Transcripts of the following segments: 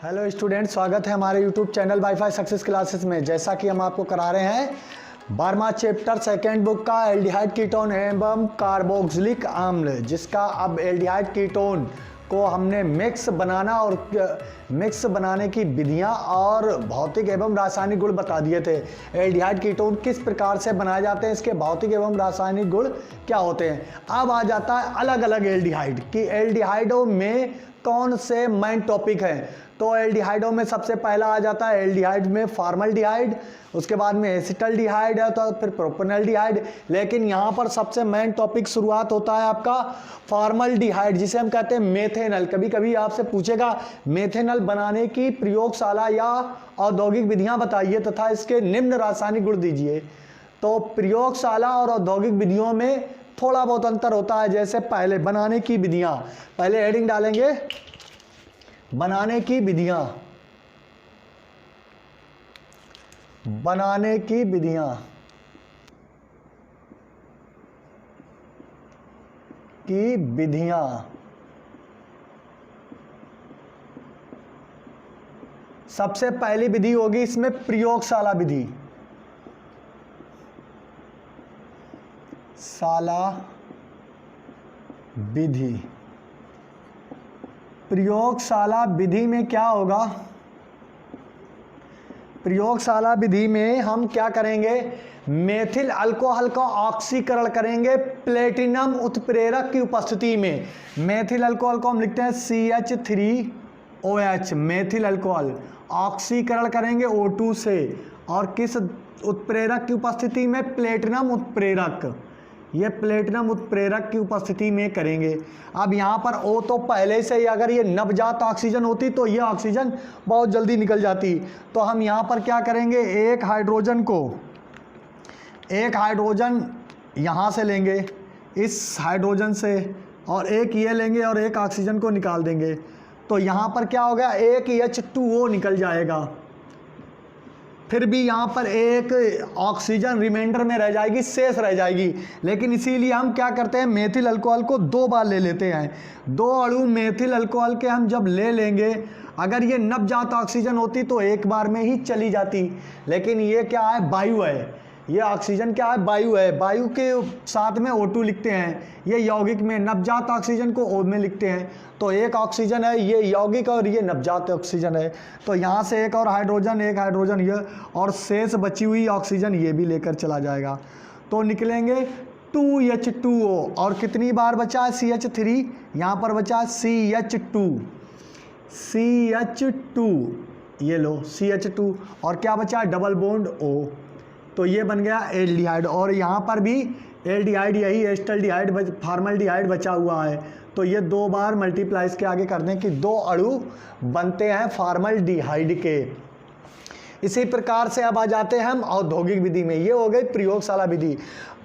Hello student, स्वागत है हमारे YouTube channel wifi success classes में। जैसा कि हम आपको करा रहे हैं 12वां चैप्टर सेकेंड बुक का एल्डिहाइड कीटोन एवं कार्बोक्सिलिक अम्ल, जिसका अब एल्डिहाइड कीटोन को हमने मिक्स बनाना और मिक्स बनाने की विधियां और भौतिक एवं रासायनिक गुण बता दिए थे। एल्डिहाइड कीटोन किस प्रकार से बनाए जाते हैं, इसके भौतिक एवं रासायनिक गुण क्या होते हैं। अब आ जाता है अलग अलग एल्डिहाइड कि एल्डिहाइडों में कौन से मेन टॉपिक हैं। तो एल्डिहाइडों में सबसे पहला आ जाता है एल्डिहाइड में फॉर्मल्डिहाइड, उसके बाद में एसिटल्डिहाइड है, तो फिर प्रोपेनल्डिहाइड। लेकिन यहाँ पर सबसे मेन टॉपिक शुरुआत होता है आपका फॉर्मल्डिहाइड, जिसे हम कहते हैं मेथेनल। कभी कभी आपसे पूछेगा मेथेनल बनाने की प्रयोगशाला या औद्योगिक विधियां बताइए तथा इसके निम्न रासायनिक गुण दीजिए। तो प्रयोगशाला और औद्योगिक विधियों में थोड़ा बहुत अंतर होता है। जैसे पहले बनाने की विधियां, पहले हेडिंग डालेंगे बनाने की विधियां, बनाने की विधियां, की विधियां। सबसे पहली विधि होगी इसमें प्रयोगशाला विधि, शाला विधि। प्रयोगशाला विधि में क्या होगा, प्रयोगशाला विधि में हम क्या करेंगे, मेथिल अल्कोहल का ऑक्सीकरण करेंगे प्लेटिनम उत्प्रेरक की उपस्थिति में। मेथिल अल्कोहल को हम लिखते हैं CH3OH, मेथिल अल्कोहल। ऑक्सीकरण करेंगे O2 से, और किस उत्प्रेरक की उपस्थिति में, प्लेटिनम उत्प्रेरक। ये प्लेटिनम उत्प्रेरक की उपस्थिति में करेंगे। अब यहाँ पर O तो पहले से ही, अगर ये नवजात ऑक्सीजन होती तो ये ऑक्सीजन बहुत जल्दी निकल जाती। तो हम यहाँ पर क्या करेंगे, एक हाइड्रोजन यहाँ से लेंगे, इस हाइड्रोजन से, और एक ये लेंगे और एक ऑक्सीजन को निकाल देंगे। तो यहाँ पर क्या हो गया, एक H2O निकल जाएगा। फिर भी यहाँ पर एक ऑक्सीजन रिमाइंडर में रह जाएगी, शेष रह जाएगी। लेकिन इसीलिए हम क्या करते हैं, मेथिल अल्कोहल को 2 बार ले लेते हैं। 2 अणु मेथिल अल्कोहल के हम जब ले लेंगे, अगर ये नवजात ऑक्सीजन होती तो एक बार में ही चली जाती। लेकिन ये क्या है, वायु है। ये ऑक्सीजन क्या है, वायु है। वायु के साथ में O2 लिखते हैं। ये यौगिक में नवजात ऑक्सीजन को O में लिखते हैं। तो एक ऑक्सीजन है, ये यौगिक, और ये नवजात ऑक्सीजन है। तो यहाँ से एक और हाइड्रोजन, एक हाइड्रोजन ये, और शेष बची हुई ऑक्सीजन ये भी लेकर चला जाएगा। तो निकलेंगे 2H2O, और कितनी बार बचा है, CH3, यहाँ पर बचा CH2, ये लो CH2, और क्या बचा, डबल बॉन्ड O। तो ये बन गया एल्डिहाइड। और यहाँ पर भी एल्डिहाइड, यही एस्टल्डिहाइड, फॉर्मल्डिहाइड बचा हुआ है। तो ये 2 बार मल्टीप्लाई इसके आगे कर दें कि 2 अणु बनते हैं फॉर्मल्डिहाइड के। इसी प्रकार से अब आ जाते हैं हम औद्योगिक विधि में। ये हो गई प्रयोगशाला विधि।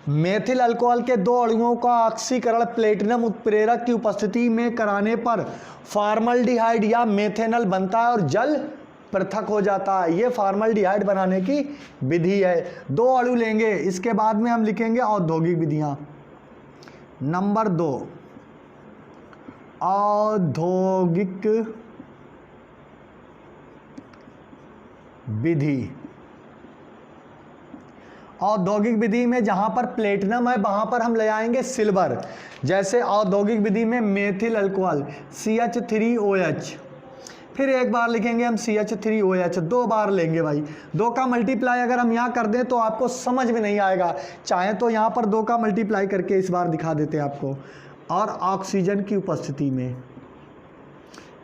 मेथिल अल्कोहल के 2 अणुओं का ऑक्सीकरण प्लेटिनम उत्प्रेरक की उपस्थिति में कराने पर फॉर्मल्डिहाइड या मेथेनल बनता है और जल पृथक हो जाता है। ये फॉर्मल्डिहाइड बनाने की विधि है। 2 अणु लेंगे, इसके बाद में हम लिखेंगे औद्योगिक विधियां। नंबर 2, औद्योगिक विधि। औद्योगिक विधि में जहां पर प्लेटिनम है वहां पर हम ले आएंगे सिल्वर। जैसे औद्योगिक विधि में मेथिल अल्कोहल CH3OH, फिर एक बार लिखेंगे हम CH3OH, 2 बार लेंगे भाई। 2 का मल्टीप्लाई अगर हम यहाँ कर दें तो आपको समझ में नहीं आएगा। चाहे तो यहाँ पर 2 का मल्टीप्लाई करके इस बार दिखा देते हैं आपको। और ऑक्सीजन की उपस्थिति में,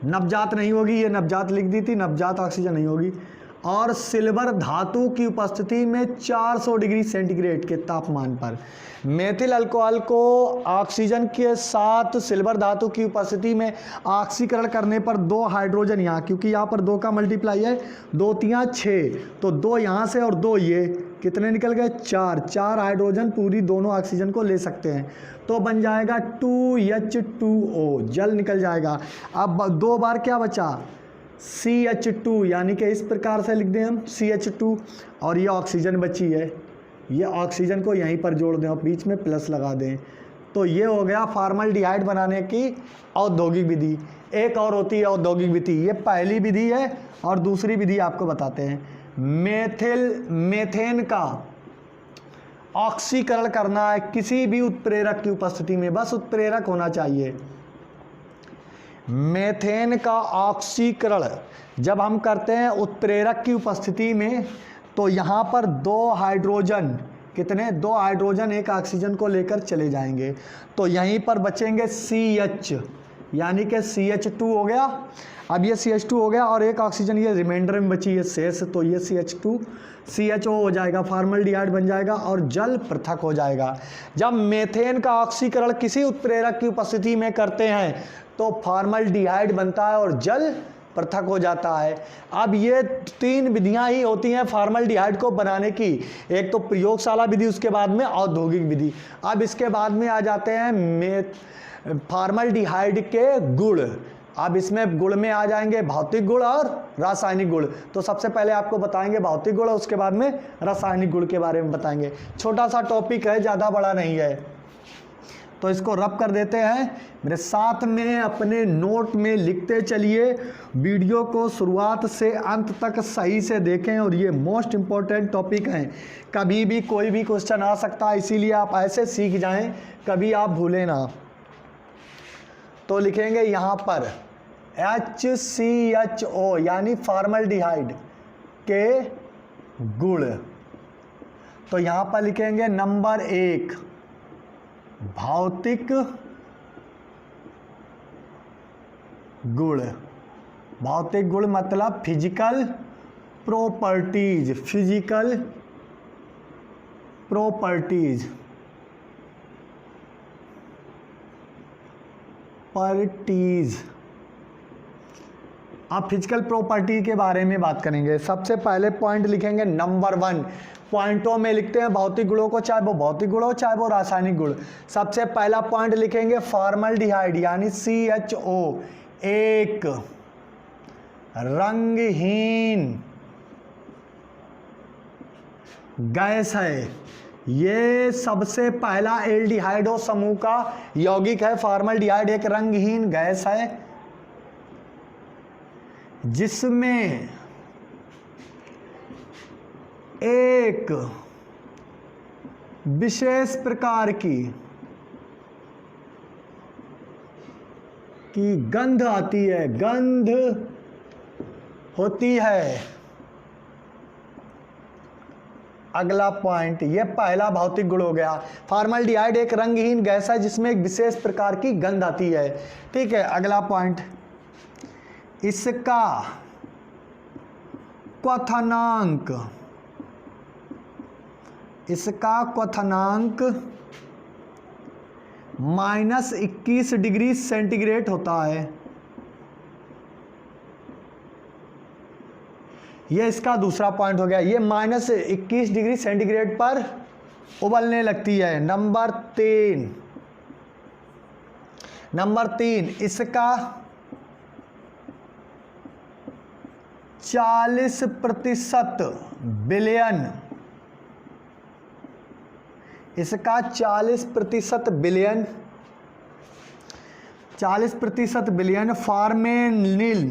नवजात नहीं होगी, ये नवजात लिख दी थी, नवजात ऑक्सीजन नहीं होगी। और सिल्वर धातु की उपस्थिति में 400 डिग्री सेंटीग्रेड के तापमान पर मेथिल अल्कोहल को ऑक्सीजन के साथ सिल्वर धातु की उपस्थिति में ऑक्सीकरण करने पर 2 हाइड्रोजन यहाँ, क्योंकि यहाँ पर 2 का मल्टीप्लाई है, 2 तियाँ 6, तो 2 यहाँ से और 2 ये, कितने निकल गए, 4 हाइड्रोजन पूरी दोनों ऑक्सीजन को ले सकते हैं। तो बन जाएगा 2H2O, जल निकल जाएगा। अब 2 बार क्या बचा, CH2, यानी कि इस प्रकार से लिख दें हम CH2, और ये ऑक्सीजन बची है, ये ऑक्सीजन को यहीं पर जोड़ दें और बीच में प्लस लगा दें। तो ये हो गया फॉर्मल्डिहाइड बनाने की औद्योगिक विधि। एक और होती है औद्योगिक विधि, ये पहली विधि है और दूसरी विधि आपको बताते हैं। मेथेन का ऑक्सीकरण करना है किसी भी उत्प्रेरक की उपस्थिति में, बस उत्प्रेरक होना चाहिए। मेथेन का ऑक्सीकरण जब हम करते हैं उत्प्रेरक की उपस्थिति में, तो यहाँ पर 2 हाइड्रोजन, कितने, 2 हाइड्रोजन एक ऑक्सीजन को लेकर चले जाएंगे, तो यहीं पर बचेंगे CH, यानी कि CH2 हो गया। अब ये CH2 हो गया और एक ऑक्सीजन ये रिमाइंडर में बची है शेष, तो ये CH2 CHO हो जाएगा, फॉर्मल्डिहाइड बन जाएगा और जल पृथक हो जाएगा। जब मेथेन का ऑक्सीकरण किसी उत्प्रेरक की उपस्थिति में करते हैं तो फॉर्मल्डिहाइड बनता है और जल पृथक हो जाता है। अब ये 3 विधियां ही होती हैं फॉर्मल्डिहाइड को बनाने की, एक तो प्रयोगशाला विधि, उसके बाद में औद्योगिक विधि। अब इसके बाद में आ जाते हैं फॉर्मल्डिहाइड के गुण। अब इसमें गुण में आ जाएंगे भौतिक गुण और रासायनिक गुण। तो सबसे पहले आपको बताएंगे भौतिक गुण, उसके बाद में रासायनिक गुण के बारे में बताएंगे। छोटा सा टॉपिक है, ज़्यादा बड़ा नहीं है, तो इसको रब कर देते हैं। मेरे साथ में अपने नोट में लिखते चलिए, वीडियो को शुरुआत से अंत तक सही से देखें और ये मोस्ट इम्पॉर्टेंट टॉपिक हैं। कभी भी कोई भी क्वेश्चन आ सकता है, इसीलिए आप ऐसे सीख जाएं, कभी आप भूलें ना। तो लिखेंगे यहाँ पर HCHO यानी फॉर्मल्डिहाइड के गुण। तो यहाँ पर लिखेंगे नंबर 1 भौतिक गुण। भौतिक गुण मतलब फिजिकल प्रॉपर्टीज, फिजिकल प्रॉपर्टीज, अब फिजिकल प्रॉपर्टी के बारे में बात करेंगे। सबसे पहले पॉइंट लिखेंगे नंबर 1, पॉइंटों में लिखते हैं भौतिक गुणों को, चाहे वो भौतिक गुण हो चाहे वो रासायनिक गुण। सबसे पहला पॉइंट लिखेंगे फॉर्मल्डिहाइड यानी CHO एक रंगहीन गैस है। ये सबसे पहला एल्डिहाइडो समूह का यौगिक है। फॉर्मल्डिहाइड एक रंगहीन गैस है जिसमें एक विशेष प्रकार की गंध आती है, गंध होती है। अगला पॉइंट, ये पहला भौतिक गुण हो गया। फॉर्मल्डिहाइड एक रंगहीन गैस है जिसमें एक विशेष प्रकार की गंध आती है। ठीक है, अगला पॉइंट, इसका क्वथनांक, इसका क्वथनांक -21 डिग्री सेंटीग्रेड होता है। ये इसका दूसरा पॉइंट हो गया। ये -21 डिग्री सेंटीग्रेड पर उबलने लगती है। नंबर 3, इसका 40% बिलियन, इसका 40% बिलियन, 40% बिलियन फॉर्मेलिन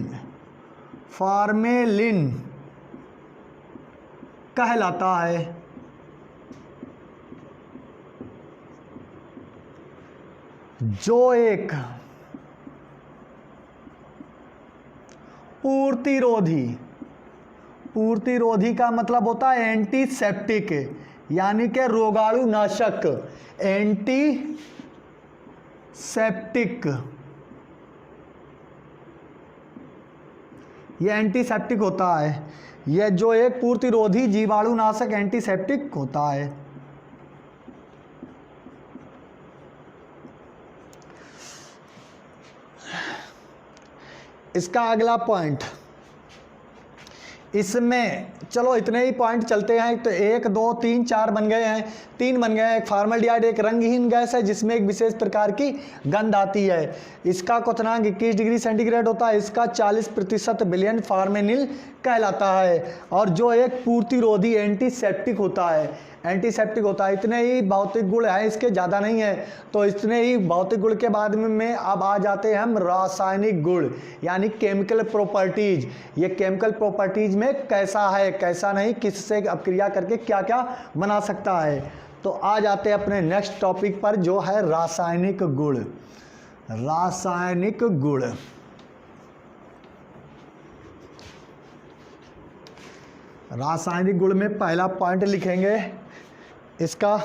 कहलाता है। जो एक पूर्तिरोधी का मतलब होता है एंटीसेप्टिक, यानी कि रोगाणु नाशक, एंटीसेप्टिक, ये एंटीसेप्टिक होता है। यह जो एक पूर्तिरोधी जीवाणु नाशक एंटीसेप्टिक होता है। इसका अगला पॉइंट, इसमें चलो इतने ही पॉइंट चलते हैं। तो 1 2 3 4 बन गए हैं, 3 बन गए हैं। फॉर्मल्डिहाइड एक रंगहीन गैस है जिसमें एक विशेष प्रकार की गंध आती है। इसका क्वथनांक 21 डिग्री सेंटीग्रेड होता है। इसका 40% बिलियन फॉर्मेलिन कहलाता है, और जो एक पूर्तिरोधी एंटीसेप्टिक होता है, एंटीसेप्टिक होता है। इतने ही भौतिक गुण हैं इसके, ज़्यादा नहीं है। तो इतने ही भौतिक गुण के बाद में अब आ जाते हैं हम रासायनिक गुण, यानी केमिकल प्रॉपर्टीज। ये केमिकल प्रॉपर्टीज में कैसा है, कैसा नहीं, किससे अपक्रिया करके क्या क्या बना सकता है। तो आ जाते हैं अपने नेक्स्ट टॉपिक पर, जो है रासायनिक गुण। रासायनिक गुण, रासायनिक गुण में पहला पॉइंट लिखेंगे इसका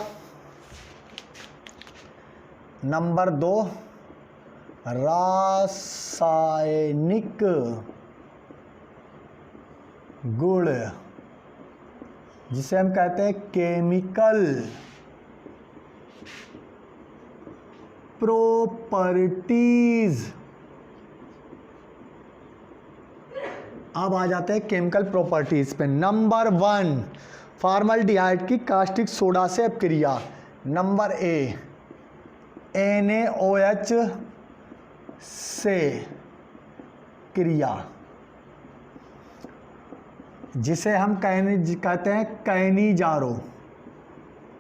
नंबर 2, रासायनिक गुण, जिसे हम कहते हैं केमिकल प्रॉपर्टीज। अब आ जाते हैं केमिकल प्रॉपर्टीज पे। नंबर 1, फॉर्मल्डिहाइड की कास्टिक सोडा से अपक्रिया। नंबर ए, NaOH से क्रिया, जिसे हम कहते हैं कैनिजारो,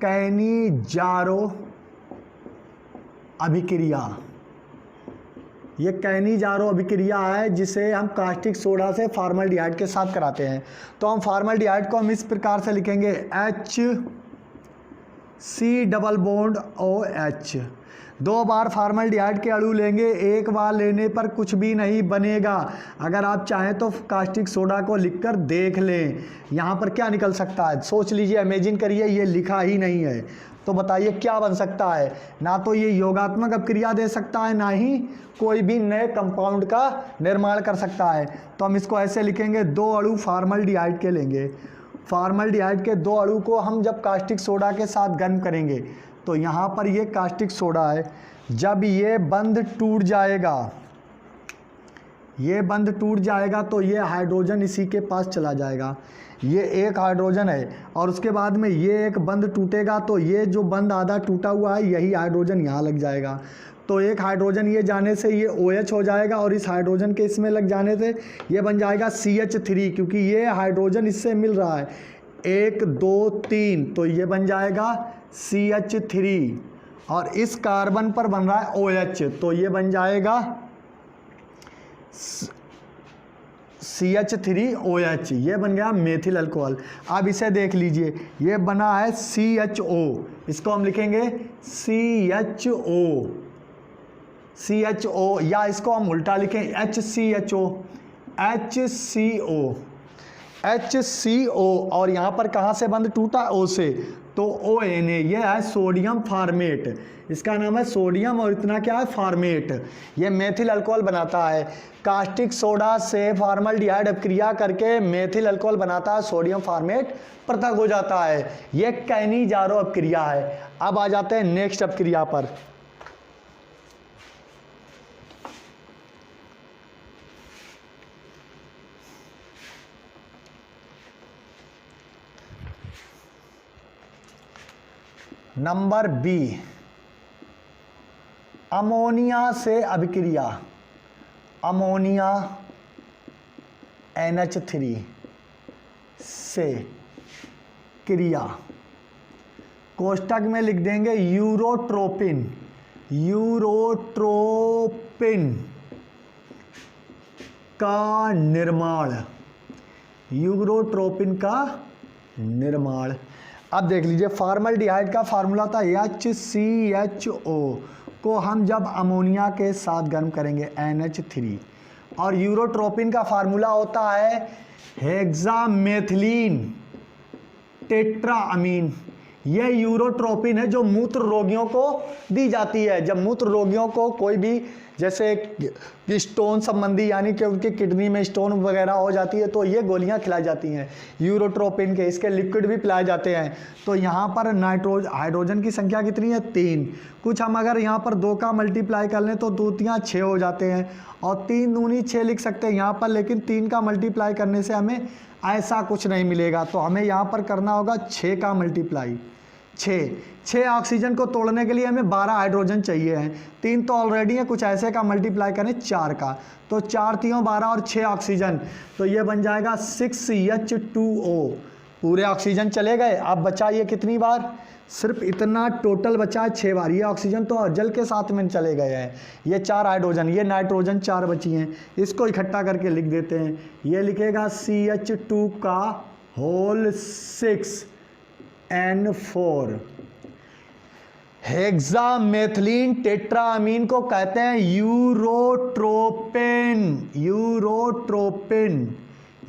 कैनिजारो अभिक्रिया। ये कैनिजारो अभिक्रिया है जिसे हम कास्टिक सोडा से फॉर्मल्डिहाइड के साथ कराते हैं। तो हम फॉर्मल्डिहाइड को हम इस प्रकार से लिखेंगे HC≡OH। 2 बार फॉर्मल्डिहाइड के अणु लेंगे, एक बार लेने पर कुछ भी नहीं बनेगा। अगर आप चाहें तो कास्टिक सोडा को लिखकर देख लें, यहाँ पर क्या निकल सकता है, सोच लीजिए, इमेजिन करिए। ये लिखा ही नहीं है, तो बताइए क्या बन सकता है। ना तो ये योगात्मक अपक्रिया दे सकता है, ना ही कोई भी नए कंपाउंड का निर्माण कर सकता है। तो हम इसको ऐसे लिखेंगे, 2 अणु फॉर्मल्डिहाइड के लेंगे। फॉर्मल्डिहाइड के 2 अणु को हम जब कास्टिक सोडा के साथ गर्म करेंगे, तो यहाँ पर ये कास्टिक सोडा है। जब ये बंध टूट जाएगा, ये बंध टूट जाएगा, तो ये हाइड्रोजन इसी के पास चला जाएगा। ये एक हाइड्रोजन है, और उसके बाद में ये एक बंध टूटेगा, तो ये जो बंध आधा टूटा हुआ है, यही हाइड्रोजन यहाँ लग जाएगा। तो एक हाइड्रोजन ये जाने से ये OH हो जाएगा, और इस हाइड्रोजन के इसमें लग जाने से ये बन जाएगा CH3, क्योंकि ये हाइड्रोजन इससे मिल रहा है। 1 2 3, तो ये बन जाएगा CH3, और इस कार्बन पर बन रहा है OH, तो ये बन जाएगा CH3OH। ये बन गया मेथिल अल्कोहल। अब इसे देख लीजिए, ये बना है CHO, इसको हम लिखेंगे CHO, या इसको हम उल्टा लिखें HCO, और यहाँ पर कहाँ से बंध टूटा, O से, तो ONA, ये है सोडियम फॉर्मेट। इसका नाम है सोडियम, और इतना क्या है, फॉर्मेट। ये मेथिल अल्कोहल बनाता है। कास्टिक सोडा से फॉर्मल्डिहाइड अपक्रिया करके मेथिल अल्कोहल बनाता है, सोडियम फॉर्मेट पृथक हो जाता है। ये कैनिजारो अपक्रिया है। अब आ जाते हैं नेक्स्ट अपक्रिया पर। नंबर बी, अमोनिया से अभिक्रिया। अमोनिया NH3 से क्रिया, कोष्टक में लिख देंगे यूरोट्रोपिन। यूरोट्रोपिन का निर्माण, यूरोट्रोपिन का निर्माण। अब देख लीजिए, फॉर्मल्डिहाइड का फार्मूला था HCHO, को हम जब अमोनिया के साथ गर्म करेंगे NH3, और यूरोट्रोपिन का फार्मूला होता है हेक्सामेथिलीन टेट्राअमीन। ये यूरोट्रोपिन है जो मूत्र रोगियों को दी जाती है। जब मूत्र रोगियों को कोई भी जैसे स्टोन संबंधी, यानी कि उनकी किडनी में स्टोन वगैरह हो जाती है, तो ये गोलियां खिलाई जाती हैं यूरोट्रोपिन के। इसके लिक्विड भी पिलाए जाते हैं। तो यहाँ पर हाइड्रोजन की संख्या कितनी है, 3। कुछ हम अगर यहाँ पर 2 का मल्टीप्लाई कर लें तो 2 3 6 हो जाते हैं, और 3 दूनी 6 लिख सकते हैं यहाँ पर, लेकिन 3 का मल्टीप्लाई करने से हमें ऐसा कुछ नहीं मिलेगा। तो हमें यहाँ पर करना होगा 6 का मल्टीप्लाई। छः ऑक्सीजन को तोड़ने के लिए हमें 12 हाइड्रोजन चाहिए हैं। 3 तो ऑलरेडी है, कुछ ऐसे का मल्टीप्लाई करें 4 का, तो 4 3 12 और 6 ऑक्सीजन, तो ये बन जाएगा 6H2O। पूरे ऑक्सीजन चले गए। अब बचा ये कितनी बार, सिर्फ इतना टोटल बचा है 6 बार। ये ऑक्सीजन तो जल के साथ में चले गए हैं। ये 4 हाइड्रोजन, ये नाइट्रोजन 4 बची हैं, इसको इकट्ठा करके लिख देते हैं। ये लिखेगा CH2 का होल 6N4। हेक्सामेथिलीन टेट्रामीन को कहते हैं यूरोट्रोपिन। यूरोट्रोपिन,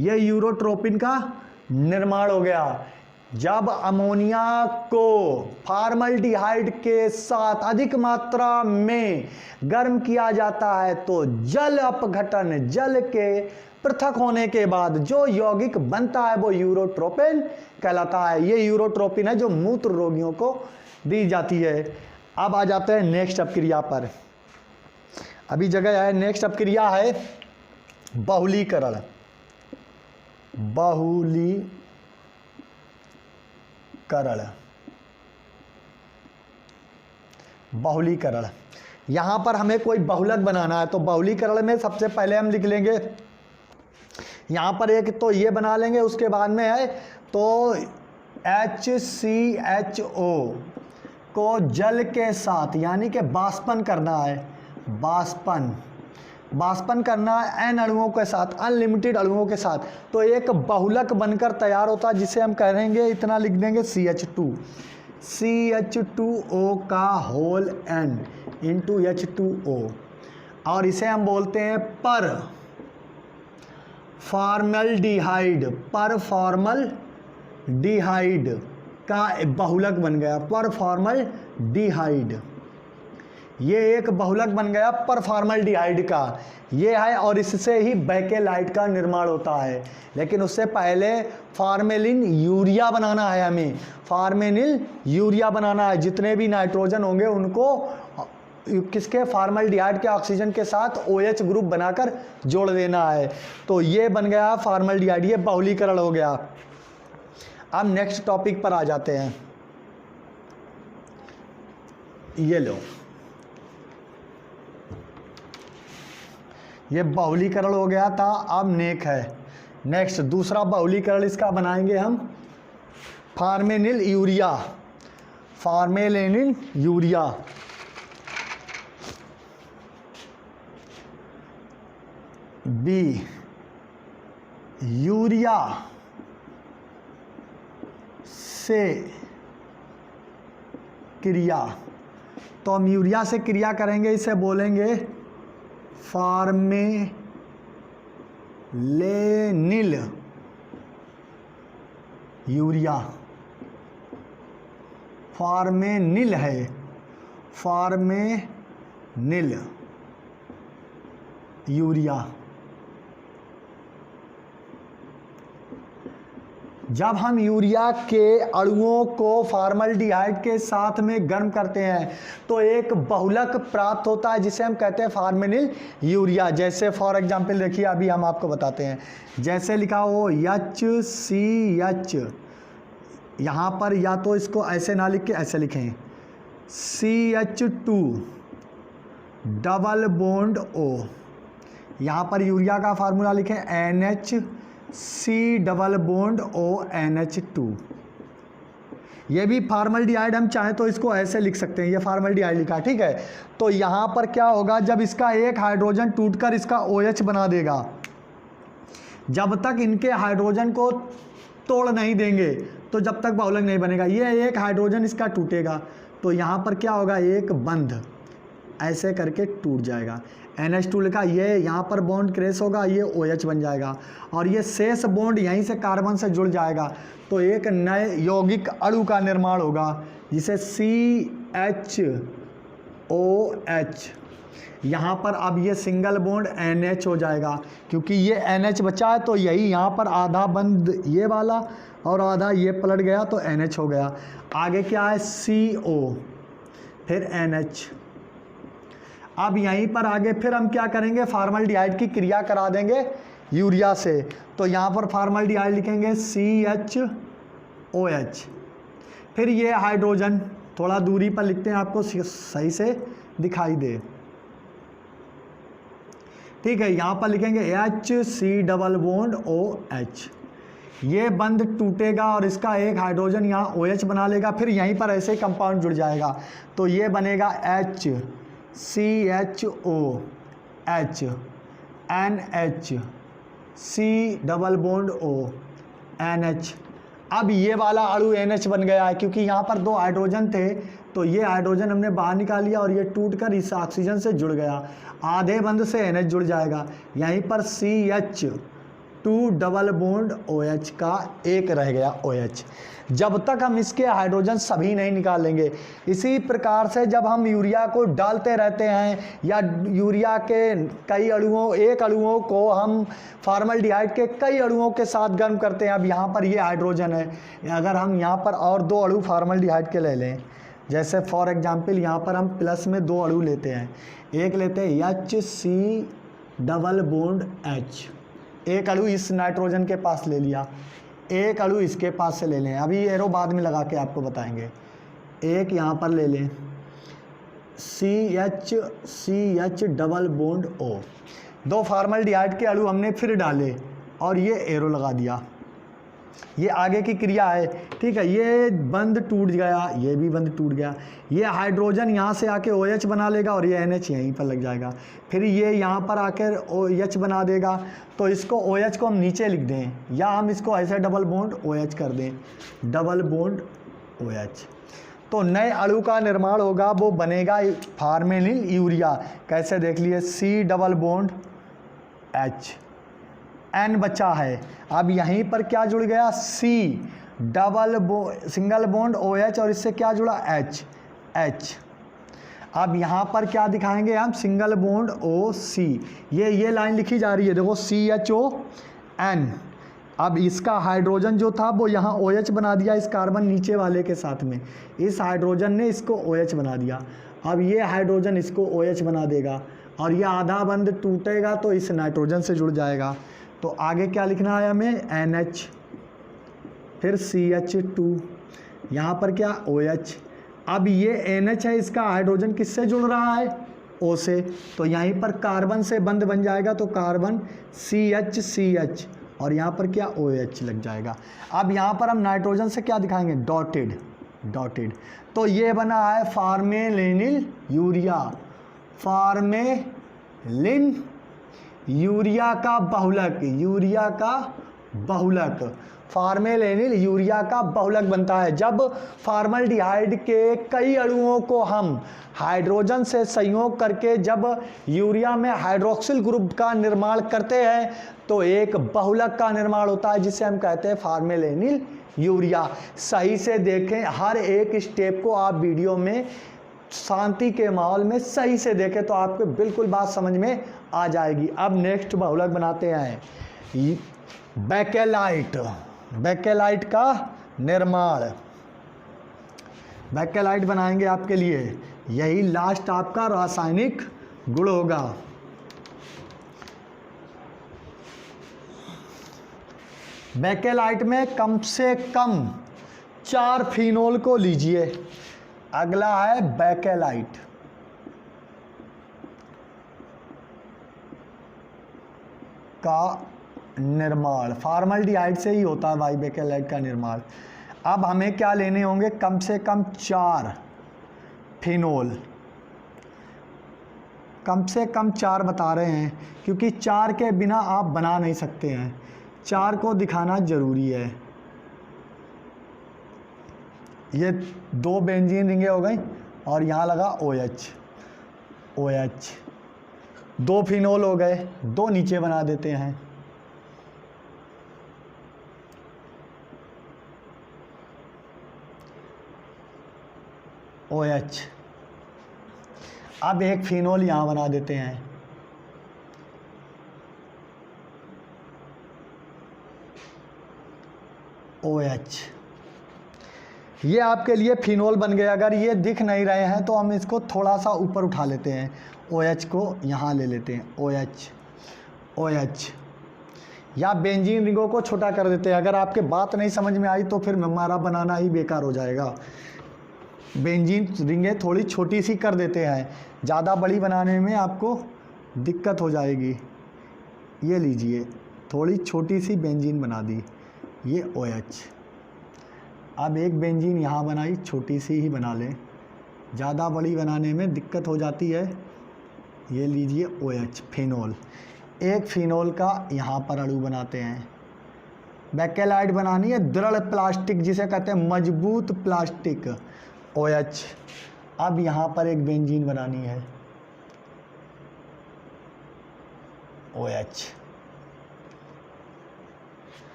ये यूरोट्रोपिन का निर्माण हो गया। जब अमोनिया को फॉर्मल्डिहाइड के साथ अधिक मात्रा में गर्म किया जाता है तो जल अपघटन, जल के पृथक होने के बाद जो यौगिक बनता है वो यूरोट्रोपिन कहलाता है। ये यूरोट्रोपिन है जो मूत्र रोगियों को दी जाती है। अब आ जाते हैं नेक्स्ट अपक्रिया पर। अभी जगह है, नेक्स्ट अपक्रिया है बहुलीकरण। बहुलीकरण, यहां पर हमें कोई बहुलक बनाना है, तो बहुलीकरण में सबसे पहले हम लिख लेंगे, यहां पर एक तो ये बना लेंगे, उसके बाद में है तो HCHO को जल के साथ यानी कि बाष्पन करना है, बाष्पन करना है N अणुओं के साथ, अनलिमिटेड अणुओं के साथ, तो एक बहुलक बनकर तैयार होता है जिसे हम कहेंगे, इतना लिख देंगे CH2O का होल N इंटू H2O, और इसे हम बोलते हैं पर फॉर्मल्डिहाइड का बहुलक बन गया, पर फॉर्मल्डिहाइड। ये एक बहुलक बन गया पर फॉर्मल्डिहाइड का, ये है, और इससे ही बेकेलाइट का निर्माण होता है। लेकिन उससे पहले फार्मेलिन यूरिया बनाना है, हमें फार्मेलिन यूरिया बनाना है। जितने भी नाइट्रोजन होंगे उनको किसके, फॉर्मल्डिहाइड के ऑक्सीजन के साथ OH ग्रुप बनाकर जोड़ देना है। तो ये बन गया फॉर्मल्डिहाइड, ये बहुलीकरण हो गया। अब नेक्स्ट टॉपिक पर आ जाते हैं। ये लो, ये बहुलीकरण हो गया था। अब नेक्स्ट दूसरा बहुलीकरण इसका बनाएंगे हम फार्मेलिन यूरिया। बी यूरिया से क्रिया, तो हम यूरिया से क्रिया करेंगे, इसे बोलेंगे फार्मेलिनिल यूरिया। फार्मेनिल है, फार्मेनिल यूरिया। जब हम यूरिया के अणुओं को फॉर्मल्डिहाइड के साथ में गर्म करते हैं तो एक बहुलक प्राप्त होता है जिसे हम कहते हैं फार्मेलिन यूरिया। जैसे फॉर एग्जांपल देखिए, अभी हम आपको बताते हैं, जैसे लिखा हो HCH, यहाँ पर या तो इसको ऐसे ना लिख के ऐसे लिखें CH2 डबल बॉन्ड O, यहाँ पर यूरिया का फार्मूला लिखें NHC डबल बॉन्ड ONH2। ये भी फार्मल्डिहाइड, हम चाहें तो इसको ऐसे लिख सकते हैं, ये फार्मल्डिहाइड लिखा, ठीक है। तो यहाँ पर क्या होगा, जब इसका एक हाइड्रोजन टूटकर इसका OH बना देगा, जब तक इनके हाइड्रोजन को तोड़ नहीं देंगे तो जब तक बहुलक नहीं बनेगा। ये एक हाइड्रोजन इसका टूटेगा तो यहाँ पर क्या होगा, एक बंध ऐसे करके टूट जाएगा, NH2 लिखा, ये यहाँ पर बॉन्ड क्रैश होगा, ये OH बन जाएगा, और ये शेष बॉन्ड यहीं से कार्बन से जुड़ जाएगा, तो एक नए यौगिक अणु का निर्माण होगा जिसे CHOH। यहाँ पर अब ये सिंगल बॉन्ड NH हो जाएगा, क्योंकि ये NH बचा है तो यही यहाँ पर आधा बंद ये वाला और आधा ये पलट गया तो NH हो गया। आगे क्या है, CO फिर NH। अब यहीं पर आगे फिर हम क्या करेंगे, फार्मल्डिहाइड की क्रिया करा देंगे यूरिया से, तो यहाँ पर फार्मल्डिहाइड लिखेंगे CHOH। फिर ये हाइड्रोजन थोड़ा दूरी पर लिखते हैं, आपको सही से दिखाई दे। ठीक है, यहाँ पर लिखेंगे HC डबल बॉन्ड OH। ये बंध टूटेगा और इसका एक हाइड्रोजन यहाँ OH बना लेगा, फिर यहीं पर ऐसे ही कंपाउंड जुड़ जाएगा, तो ये बनेगा HCHO H NH C double bond O NH। अब ये वाला अणु NH बन गया है, क्योंकि यहाँ पर 2 हाइड्रोजन थे, तो ये हाइड्रोजन हमने बाहर निकाल लिया और ये टूटकर इस ऑक्सीजन से जुड़ गया, आधे बंध से NH जुड़ जाएगा। यहीं पर CH2 डबल बॉन्ड OH का एक रह गया OH। जब तक हम इसके हाइड्रोजन सभी नहीं निकालेंगे, इसी प्रकार से जब हम यूरिया को डालते रहते हैं या यूरिया के कई अणुओं, एक अणुओं को हम फॉर्मल्डिहाइड के कई अणुओं के साथ गर्म करते हैं। अब यहाँ पर ये हाइड्रोजन है, अगर हम यहाँ पर और 2 अणु फॉर्मल्डिहाइड के ले लें, जैसे फॉर एग्जांपल यहाँ पर हम प्लस में 2 अणु लेते हैं, एक लेते हैं HC डबल बॉन्ड H, एक अणु इस नाइट्रोजन के पास ले लिया, एक अणु इसके पास से ले लें, अभी एरो बाद में लगा के आपको बताएंगे। एक यहाँ पर ले लें CH double bond O, 2 formaldehyde के अणु हमने फिर डाले और ये एरो लगा दिया, ये आगे की क्रिया है। ठीक है, ये बंध टूट गया, ये भी बंध टूट गया, ये हाइड्रोजन यहाँ से आके OH बना लेगा और ये NH यहीं पर लग जाएगा, फिर ये यहाँ पर आकर OH बना देगा, तो इसको OH को हम नीचे लिख दें या हम इसको ऐसे डबल बॉन्ड OH कर दें, डबल बॉन्ड OH। तो नए अणु का निर्माण होगा, वो बनेगा फॉर्मेलिन यूरिया। कैसे देख लिए, C double bond H, N बचा है, अब यहीं पर क्या जुड़ गया, C सिंगल बॉन्ड OH और इससे क्या जुड़ा H। अब यहाँ पर क्या दिखाएंगे हम, सिंगल बॉन्ड OC, ये लाइन लिखी जा रही है, देखो CHON। अब इसका हाइड्रोजन जो था वो यहाँ OH बना दिया, इस कार्बन नीचे वाले के साथ में, इस हाइड्रोजन ने इसको OH बना दिया। अब ये हाइड्रोजन इसको OH बना देगा और ये आधा बंध टूटेगा तो इस नाइट्रोजन से जुड़ जाएगा। तो आगे क्या लिखना है हमें, NH, फिर CH2, यहाँ पर क्या OH। अब ये NH है, इसका हाइड्रोजन किससे जुड़ रहा है, O से, तो यहीं पर कार्बन से बंध बन जाएगा, तो कार्बन CH और यहाँ पर क्या OH लग जाएगा। अब यहाँ पर हम नाइट्रोजन से क्या दिखाएंगे, डॉटेड। तो ये बना है फॉर्मेलिनिल यूरिया, फॉर्मेलिन यूरिया का बहुलक, फॉर्मेलिनिल यूरिया का बहुलक बनता है। जब फॉर्मल्डिहाइड के कई अणुओं को हम हाइड्रोजन से संयोग करके जब यूरिया में हाइड्रोक्सिल ग्रुप का निर्माण करते हैं तो एक बहुलक का निर्माण होता है, जिसे हम कहते हैं फॉर्मेलिनिल यूरिया। सही से देखें, हर एक स्टेप को आप वीडियो में शांति के माहौल में सही से देखें तो आपको बिल्कुल बात समझ में आ जाएगी। अब नेक्स्ट बहुलक बनाते हैं बैकेलाइट का निर्माण। बैकेलाइट बनाएंगे आपके लिए, यही लास्ट आपका रासायनिक गुण होगा। बैकेलाइट में कम से कम 4 फिनोल को लीजिए। अगला है बैकेलाइट, का निर्माण फॉर्मल्डिहाइड से ही होता है भाई, बैकेलाइट का निर्माण। अब हमें क्या लेने होंगे, कम से कम 4 फिनोल, कम से कम 4 बता रहे हैं क्योंकि 4 के बिना आप बना नहीं सकते हैं, 4 को दिखाना जरूरी है। ये 2 बेंजीन रिंगे हो गई और यहाँ लगा OH, 2 फिनोल हो गए, 2 नीचे बना देते हैं। OH, अब एक फिनोल यहाँ बना देते हैं, OH। ये आपके लिए फिनोल बन गए। अगर ये दिख नहीं रहे हैं तो हम इसको थोड़ा सा ऊपर उठा लेते हैं, OH को यहाँ ले लेते हैं, OH। या बेंजीन रिंगों को छोटा कर देते हैं। अगर आपके बात नहीं समझ में आई तो फिर हमारा बनाना ही बेकार हो जाएगा। बेंजीन रिंगें थोड़ी छोटी सी कर देते हैं, ज़्यादा बड़ी बनाने में आपको दिक्कत हो जाएगी। ये लीजिए, थोड़ी छोटी सी बेंजीन बना दी, ये OH। अब एक बेंजीन यहाँ बनाई, छोटी सी ही बना लें, ज़्यादा बड़ी बनाने में दिक्कत हो जाती है। ये लीजिए OH, फिनोल। एक फिनोल का यहाँ पर अणु बनाते हैं। बेकेलाइट बनानी है, दृढ़ प्लास्टिक जिसे कहते हैं, मजबूत प्लास्टिक, OH। अब यहाँ पर एक बेंजीन बनानी है, OH।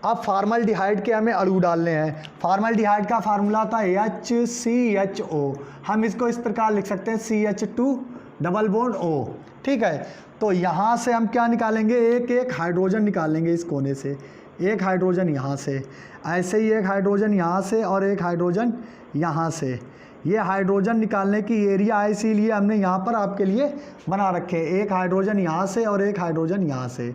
अब फार्मल्डिहाइड के हमें अणु डालने हैं। फार्मल्डिहाइड का फार्मूला था HCHO। हम इसको इस प्रकार लिख सकते हैं CH2 डबल बॉन्ड O। ठीक है, तो यहाँ से हम क्या निकालेंगे, एक एक हाइड्रोजन निकालेंगे इस कोने से, एक हाइड्रोजन यहाँ से, ऐसे ही एक हाइड्रोजन यहाँ से और एक हाइड्रोजन यहाँ से। ये हाइड्रोजन निकालने की एरिया है, इसीलिए हमने यहाँ पर आपके लिए बना रखे हैं। एक हाइड्रोजन यहाँ से और एक हाइड्रोजन यहाँ से,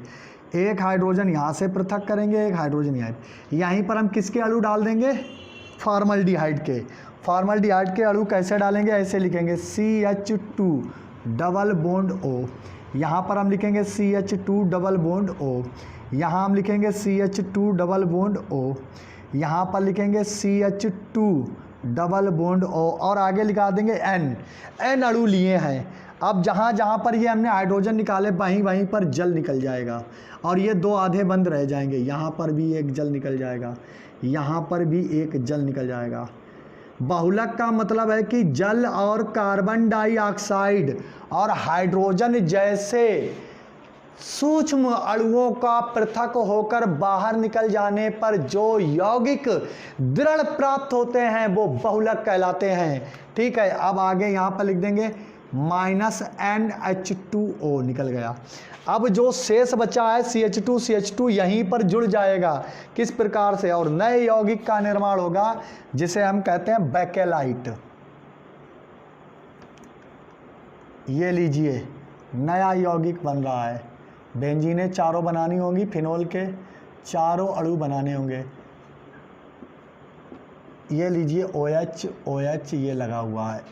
एक हाइड्रोजन यहाँ से पृथक करेंगे, एक हाइड्रोजन यहाँ। यहीं पर हम किसके अणु डाल देंगे, फार्मल्डिहाइड के। फार्मल्डिहाइड के अणु कैसे डालेंगे, ऐसे लिखेंगे CH2 डबल बॉन्ड O। यहाँ पर हम लिखेंगे CH2 डबल बॉन्ड O, यहाँ हम लिखेंगे CH2 डबल बॉन्ड O, यहाँ पर लिखेंगे CH2 डबल बॉन्ड O और आगे लिखा देंगे N अणु लिए हैं। अब जहाँ जहाँ पर ये हमने हाइड्रोजन निकाले वहीं वहीं पर जल निकल जाएगा और ये दो आधे बंद रह जाएंगे। यहाँ पर भी एक जल निकल जाएगा, यहाँ पर भी एक जल निकल जाएगा। बहुलक का मतलब है कि जल और कार्बन डाइऑक्साइड और हाइड्रोजन जैसे सूक्ष्म अणुओं का पृथक होकर बाहर निकल जाने पर जो यौगिक दृढ़ प्राप्त होते हैं वो बहुलक कहलाते हैं। ठीक है, अब आगे यहाँ पर लिख देंगे -NH2O निकल गया। अब जो शेष बचा है CH2 यहीं पर जुड़ जाएगा। किस प्रकार से, और नए यौगिक का निर्माण होगा जिसे हम कहते हैं बेकेलाइट। ये लीजिए, नया यौगिक बन रहा है। बेंजीनें चारों बनानी होंगी, फिनोल के चारों अणु बनाने होंगे। ये लीजिए OH ये लगा हुआ है।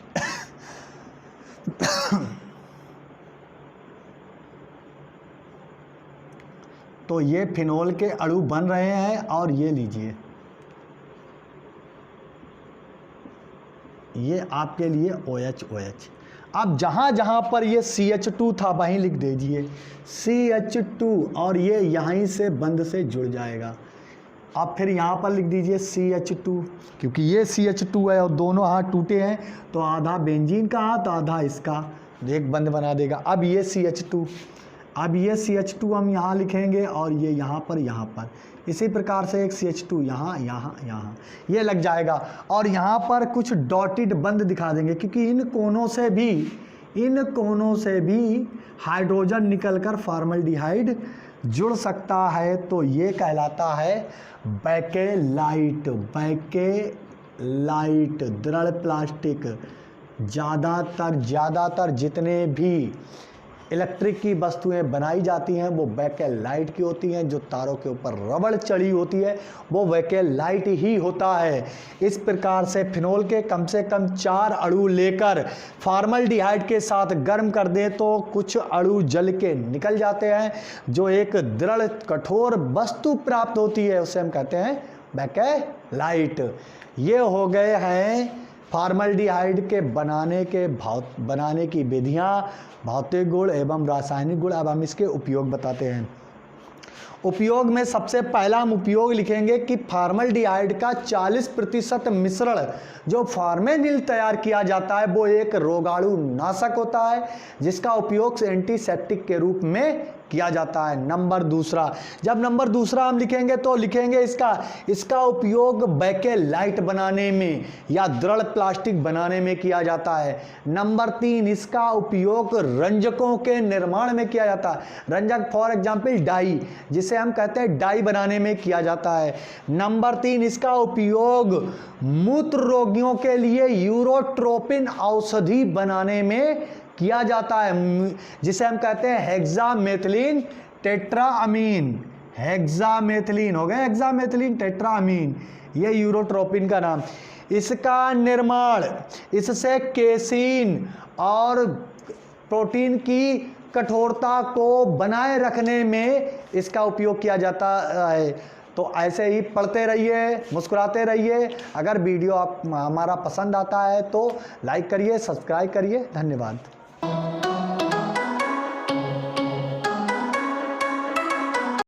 तो ये फिनोल के अणु बन रहे हैं और ये लीजिए, ये आपके लिए OH। अब जहां जहां पर ये CH2 था वहीं लिख दीजिए CH2 और ये यहीं से बंद से जुड़ जाएगा। अब फिर यहाँ पर लिख दीजिए CH2, क्योंकि ये CH2 है और दोनों हाथ टूटे हैं तो आधा बेंजीन का हाथ आधा इसका, एक बंद बना देगा। अब ये CH2, अब ये CH2 हम यहाँ लिखेंगे और ये यहाँ पर। इसी प्रकार से एक CH2 यहाँ ये लग जाएगा। और यहाँ पर कुछ डॉटेड बंद दिखा देंगे क्योंकि इन कोनों से भी हाइड्रोजन निकलकर फार्मल्डिहाइड जुड़ सकता है। तो ये कहलाता है बेकेलाइट। दृढ़ प्लास्टिक। ज़्यादातर जितने भी इलेक्ट्रिक की वस्तुएं बनाई जाती हैं वो बेकेलाइट की होती हैं। जो तारों के ऊपर रबड़ चढ़ी होती है वो बेकेलाइट ही होता है। इस प्रकार से फिनोल के कम से कम 4 अणु लेकर फार्मल्डिहाइड के साथ गर्म कर दें तो कुछ अणु जल के निकल जाते हैं, जो एक दृढ़ कठोर वस्तु प्राप्त होती है, उसे हम कहते हैं बेकेलाइट। ये हो गए हैं फार्मल्डिहाइड के बनाने की विधियां, भौतिक गुण एवं रासायनिक गुण। अब हम इसके उपयोग बताते हैं। उपयोग में सबसे पहला हम उपयोग लिखेंगे कि फार्मल्डिहाइड का 40% मिश्रण जो फार्मेनिल तैयार किया जाता है वो एक रोगाणु नाशक होता है, जिसका उपयोग एंटीसेप्टिक के रूप में किया जाता है। नंबर दूसरा, जब नंबर दूसरा हम लिखेंगे तो लिखेंगे इसका उपयोग बेकेलाइट बनाने में या दृढ़ प्लास्टिक बनाने में किया जाता है। नंबर 3, इसका उपयोग रंजकों के निर्माण में किया जाता है। रंजक फॉर एग्जाम्पल डाई, जिसे हम कहते हैं डाई बनाने में किया जाता है। नंबर 3, इसका उपयोग मूत्र रोगियों के लिए यूरोट्रोपिन औषधि बनाने में किया जाता है, जिसे हम कहते हैं हेक्सामेथिलीन टेट्राअमीन। हेक्सामेथिलीन हो गए, हेक्सामेथिलीन टेट्रामीन, ये यूरोट्रोपिन का नाम। इसका निर्माण इससे केसीन और प्रोटीन की कठोरता को बनाए रखने में इसका उपयोग किया जाता है। तो ऐसे ही पढ़ते रहिए, मुस्कुराते रहिए। अगर वीडियो आप हमारा पसंद आता है तो लाइक करिए, सब्सक्राइब करिए। धन्यवाद।